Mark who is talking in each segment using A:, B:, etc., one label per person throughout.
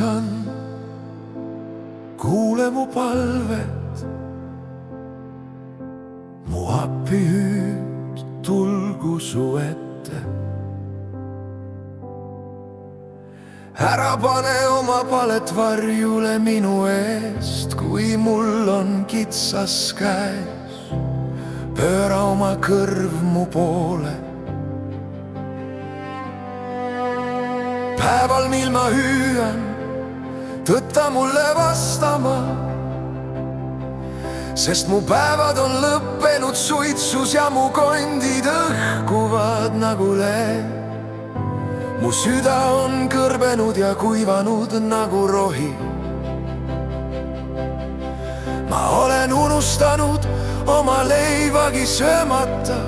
A: issand, kuule mu palvet, mu appi hüüd tulgu su ette. Ära pane oma palet varjule minu eest, kui mul on kitsas käes. Pööra oma kõrv mu poole. Päeval, mil ma hüüan, tõtta mulle vastama, sest mu päevad on lõppenud suitsus ja mu kondid õhkuvad nagu leeb. Mu süda on kõrbenud ja kuivanud nagu rohi. Ma olen unustanud oma leivagi söömata.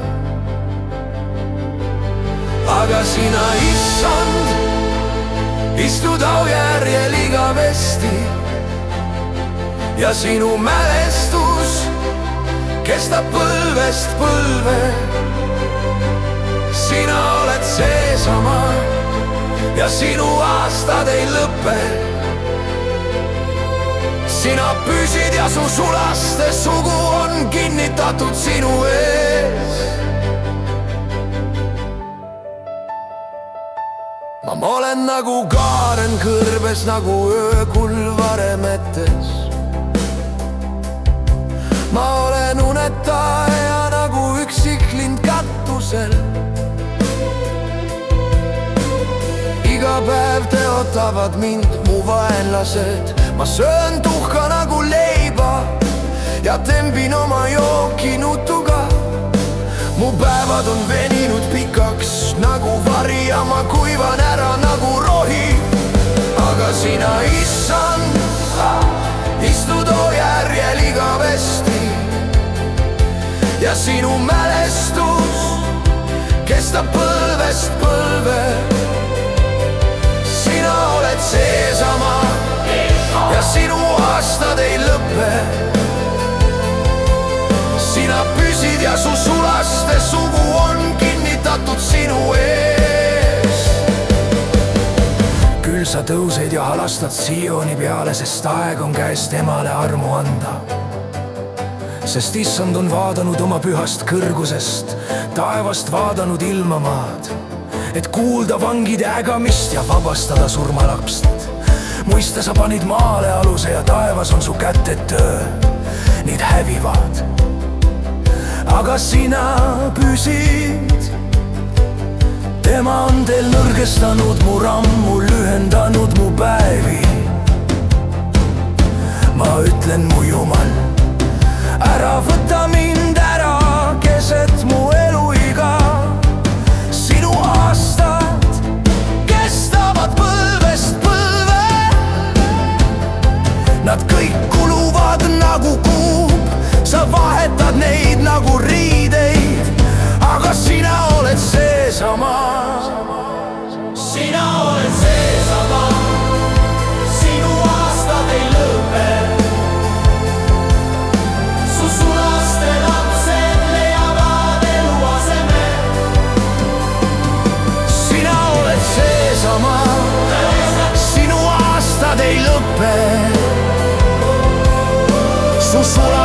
A: Aga sina, issand, istud aujärjel igavesti ja sinu mälestus kestab põlvest põlve. Sina oled seesama ja sinu aastad ei lõppe. Sina püsid ja su sulaste sugu on kinnitatud sinu ees. Ma olen nagu kaaren kõrbes, nagu öökull varemetes. Ma olen unetaja nagu üksik lind katusel. Iga päev teotavad mind mu vaenlased. Ma söön tuhka nagu leiba ja tembin oma jooki nutuga. Mu päevad on veninud pikaks nagu vari ja ma kuivan ära nagu rohi. Aga sina, issand, istud oojärjel igavesti ja sinu mälestus kestab põlvest põlve. Sina oled seesama ja sinu aastad ei lõppe. Sina püsid ja su sulaste sugu on kinnitatud sinu ees. Küll sa tõused ja halastad Sioni peale, sest aeg on käest emale armu anda. Sest issand on vaadanud oma pühast kõrgusest, taevast vaadanud ilmamaad, et kuulda vangide ägamist ja vabastada surmalapsed. Muiste sa panid maale aluse ja taevas on su kätte töö, need hävivad. Aga sina püsid, tema on teil nõrgestanud mu rammu, lühendanud mu päevi. Ma ütlen, mu Jumal, ära võta mind ära keset mu eluiga. Sinu aastad kestavad põlvest põlve. Nad kõik kuluvad nagu kuub, sa vahetad neid nagu riideid. Aga sina oled seesama. Sina oled seesama, sinu aastad ei lõpe. Su sulaste lapsed leiavad eluaseme. Sina oled seesama, sinu aastad ei lõpe. Su sulaste